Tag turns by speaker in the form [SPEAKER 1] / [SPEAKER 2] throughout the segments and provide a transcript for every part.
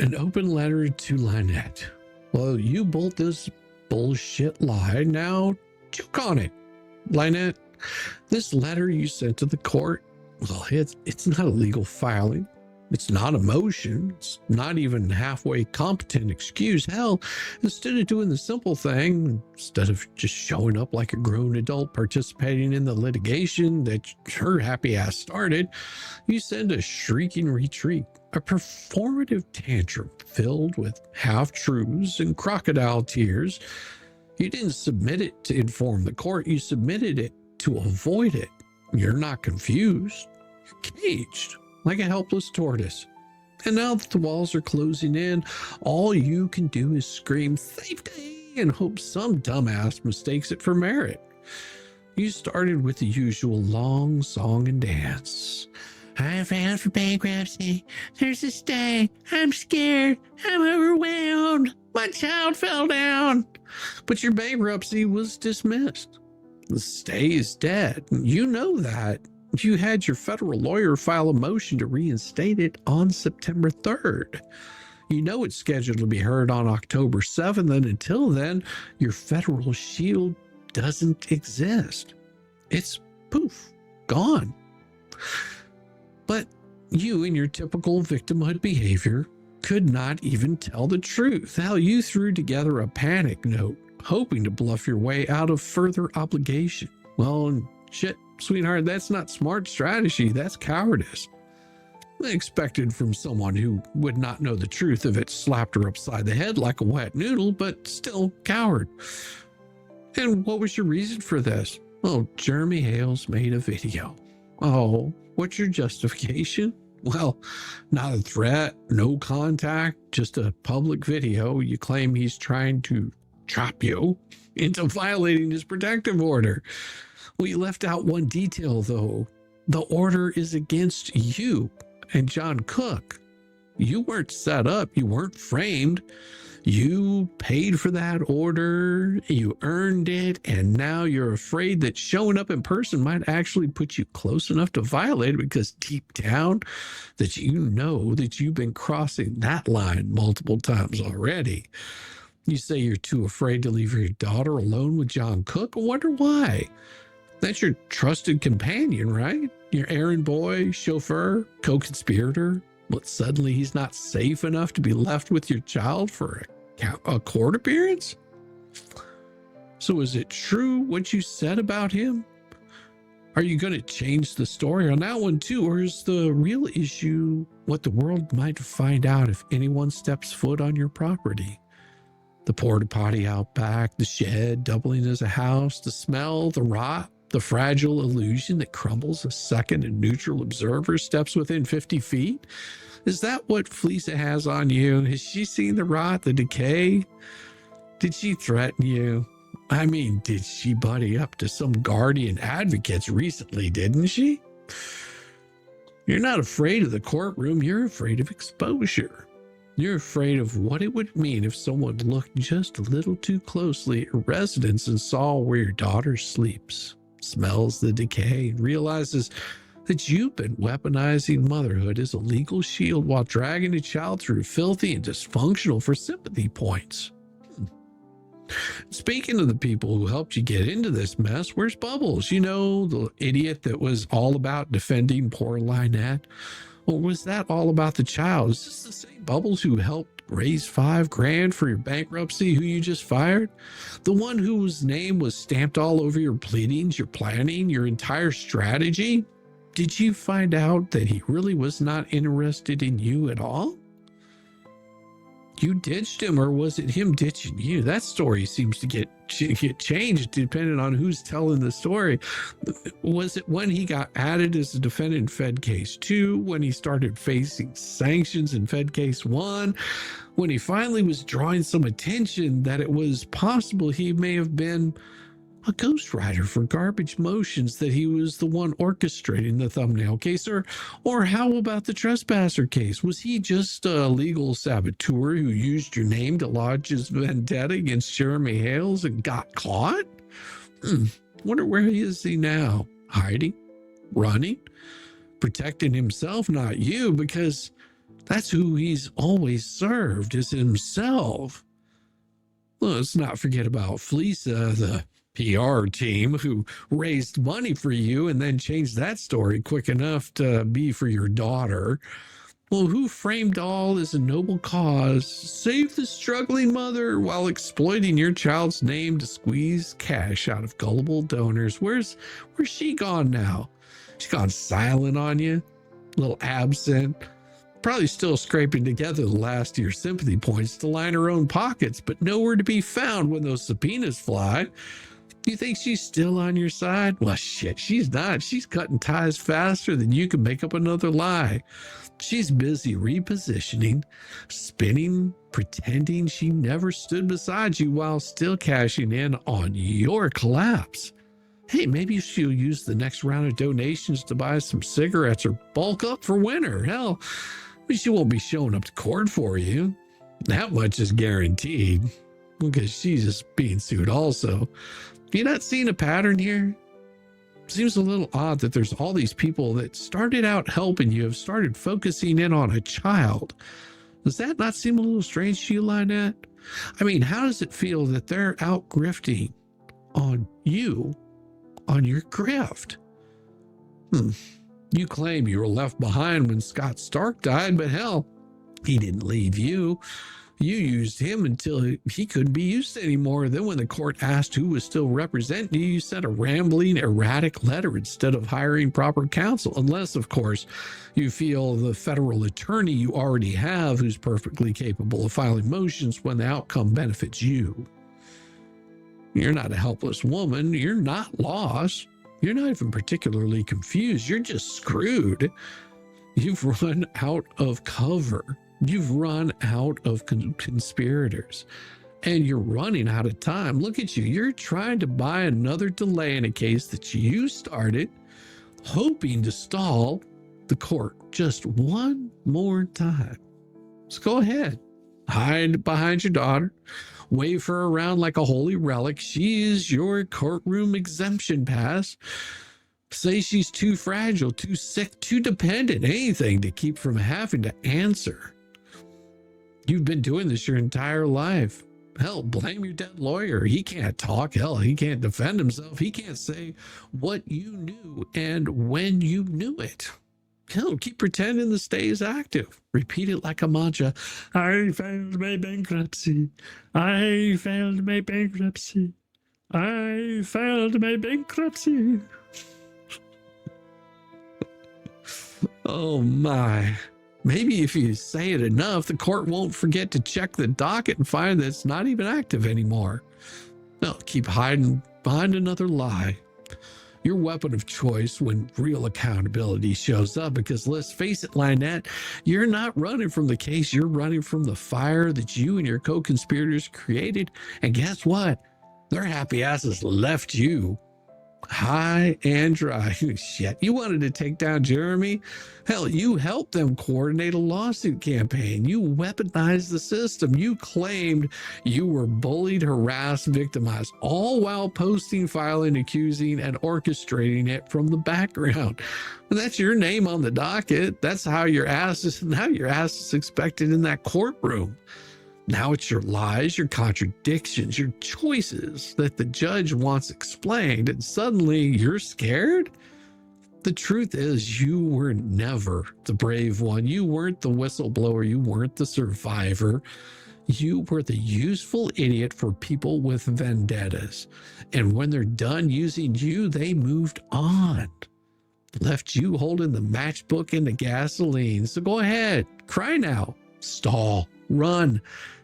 [SPEAKER 1] An open letter to Lynette. Well, you bolt this bullshit lie. Now, choke on it. Lynette, this letter you sent to the court, well, it's not a legal filing. It's not a motion. It's not even halfway competent excuse. Hell, instead of doing the simple thing, instead of just showing up like a grown adult participating in the litigation that her happy ass started, you send a shrieking retreat, a performative tantrum filled with half-truths and crocodile tears. You didn't submit it to inform the court. You submitted it to avoid it. You're not confused. You're caged like a helpless tortoise. And now that the walls are closing in, all you can do is scream safety and hope some dumbass mistakes it for merit. You started with the usual long song and dance. I filed for bankruptcy. There's a stay. I'm scared. I'm overwhelmed. My child fell down. But your bankruptcy was dismissed. The stay is dead. You know that. You had your federal lawyer file a motion to reinstate it on September 3rd. You know it's scheduled to be heard on October 7th, and until then, your federal shield doesn't exist. It's poof, gone. But you, in your typical victimhood behavior, could not even tell the truth. Hell, you threw together a panic note, hoping to bluff your way out of further obligation. Well, shit, sweetheart, that's not smart strategy. That's cowardice. Expected from someone who would not know the truth if it slapped her upside the head like a wet noodle, but still coward. And what was your reason for this? Oh, Jeremy Hales made a video. Oh, what's your justification? Well, not a threat, no contact, just a public video. You claim he's trying to trap you into violating his protective order. Well, you left out one detail, though. The order is against you and John Cook. You weren't set up. You weren't framed. You paid for that order. You earned it. And now you're afraid that showing up in person might actually put you close enough to violate it because deep down that you know that you've been crossing that line multiple times already. You say you're too afraid to leave your daughter alone with John Cook. I wonder why. That's your trusted companion, right? Your errand boy, chauffeur, co-conspirator. But suddenly he's not safe enough to be left with your child for a court appearance? So is it true what you said about him? Are you going to change the story on that one too? Or is the real issue what the world might find out if anyone steps foot on your property? The porta potty out back, the shed doubling as a house, the smell, the rot, the fragile illusion that crumbles a second and neutral observer steps within 50 feet? Is that what Felicia has on you? Has she seen the rot, the decay? Did she threaten you? I mean, did she buddy up to some guardian advocates recently, didn't she? You're not afraid of the courtroom. You're afraid of exposure. You're afraid of what it would mean if someone looked just a little too closely at your residence and saw where your daughter sleeps, smells the decay, and realizes that you've been weaponizing motherhood as a legal shield while dragging a child through filthy and dysfunctional for sympathy points. Speaking of the people who helped you get into this mess, where's Bubbles? You know, the idiot that was all about defending poor Lynette? Or was that all about the child? Is this the same Bubbles who helped raise $5,000 for your bankruptcy, who you just fired? The one whose name was stamped all over your pleadings, your planning, your entire strategy? Did you find out that he really was not interested in you at all? You ditched him, or was it him ditching you? That story seems to get changed depending on who's telling the story. Was it when he got added as a defendant in Fed Case 2, when he started facing sanctions in Fed Case 1, when he finally was drawing some attention that it was possible he may have been a ghostwriter for Garbage Motions, that he was the one orchestrating the thumbnail case? Or how about the trespasser case? Was he just a legal saboteur who used your name to lodge his vendetta against Jeremy Hales and got caught? Wonder where is he now? Hiding? Running? Protecting himself, not you, because That's who he's always served, is himself. Let's not forget about Fleesa, the PR team, who raised money for you and then changed that story quick enough to be for your daughter. Well, who framed all as a noble cause, save the struggling mother while exploiting your child's name to squeeze cash out of gullible donors? Where's she gone now? She's gone silent on you, a little absent, probably still scraping together the last of your sympathy points to line her own pockets, but nowhere to be found when those subpoenas fly. You think she's still on your side? Well, shit, she's not. She's cutting ties faster than you can make up another lie. She's busy repositioning, spinning, pretending she never stood beside you while still cashing in on your collapse. Hey, maybe she'll use the next round of donations to buy some cigarettes or bulk up for winter. Hell, she won't be showing up to court for you. That much is guaranteed, because she's just being sued also. You not seeing a pattern here? Seems a little odd that there's all these people that started out helping you have started focusing in on a child. Does that not seem a little strange to you, Lynette? I mean, how does it feel that they're out grifting on you, on your grift? You claim you were left behind when Scott Stark died, but hell, he didn't leave you. You used him until he couldn't be used anymore. Then when the court asked who was still representing you, you sent a rambling, erratic letter instead of hiring proper counsel. Unless, of course, you feel the federal attorney you already have who's perfectly capable of filing motions when the outcome benefits you. You're not a helpless woman. You're not lost. You're not even particularly confused. You're just screwed. You've run out of cover. You've run out of conspirators, and you're running out of time. Look at you. You're trying to buy another delay in a case that you started, hoping to stall the court just one more time. So go ahead. Hide behind your daughter. Wave her around like a holy relic. She is your courtroom exemption pass. Say she's too fragile, too sick, too dependent, anything to keep from having to answer. You've been doing this your entire life. Hell, blame your dead lawyer. He can't talk. Hell, he can't defend himself. He can't say what you knew and when you knew it. Hell, keep pretending the stay is active. Repeat it like a mantra. I failed my bankruptcy. I failed my bankruptcy. I failed my bankruptcy. Oh my. Maybe if you say it enough, the court won't forget to check the docket and find that it's not even active anymore. No, keep hiding behind another lie. Your weapon of choice when real accountability shows up, because let's face it, Lynette, you're not running from the case. You're running from the fire that you and your co-conspirators created. And guess what? Their happy asses left you high and dry. Shit, you wanted to take down Jeremy? Hell, you helped them coordinate a lawsuit campaign. You weaponized the system. You claimed you were bullied, harassed, victimized, all while posting, filing, accusing, and orchestrating it from the background. And that's your name on the docket. That's how your ass is expected in that courtroom. Now it's your lies, your contradictions, your choices that the judge wants explained, and suddenly you're scared? The truth is, you were never the brave one. You weren't the whistleblower. You weren't the survivor. You were the useful idiot for people with vendettas. And when they're done using you, they moved on. Left you holding the matchbook and the gasoline. So go ahead, cry now, stall, run.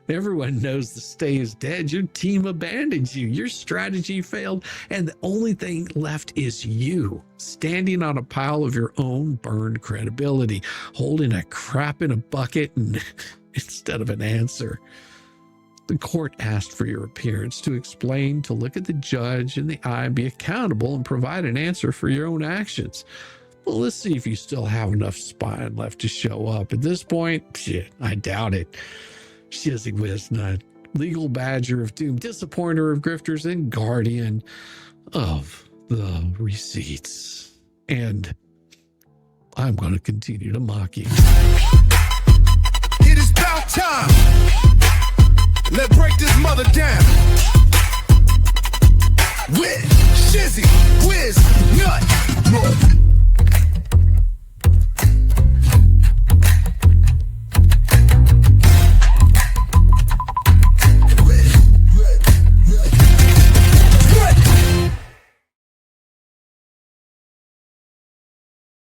[SPEAKER 1] Everyone knows the stay is dead. Your team abandoned you. Your strategy failed. And the only thing left is you, standing on a pile of your own burned credibility, holding a crap in a bucket instead of an answer. The court asked for your appearance to explain, to look at the judge in the eye, be accountable, and provide an answer for your own actions. Well, let's see if you still have enough spine left to show up. At this point, shit, I doubt it. Shizzywhiznut, legal badger of doom, disappointer of grifters, and guardian of the receipts. And I'm going to continue to mock you.
[SPEAKER 2] more time. Let's break this mother down. With Shizzywhiznut.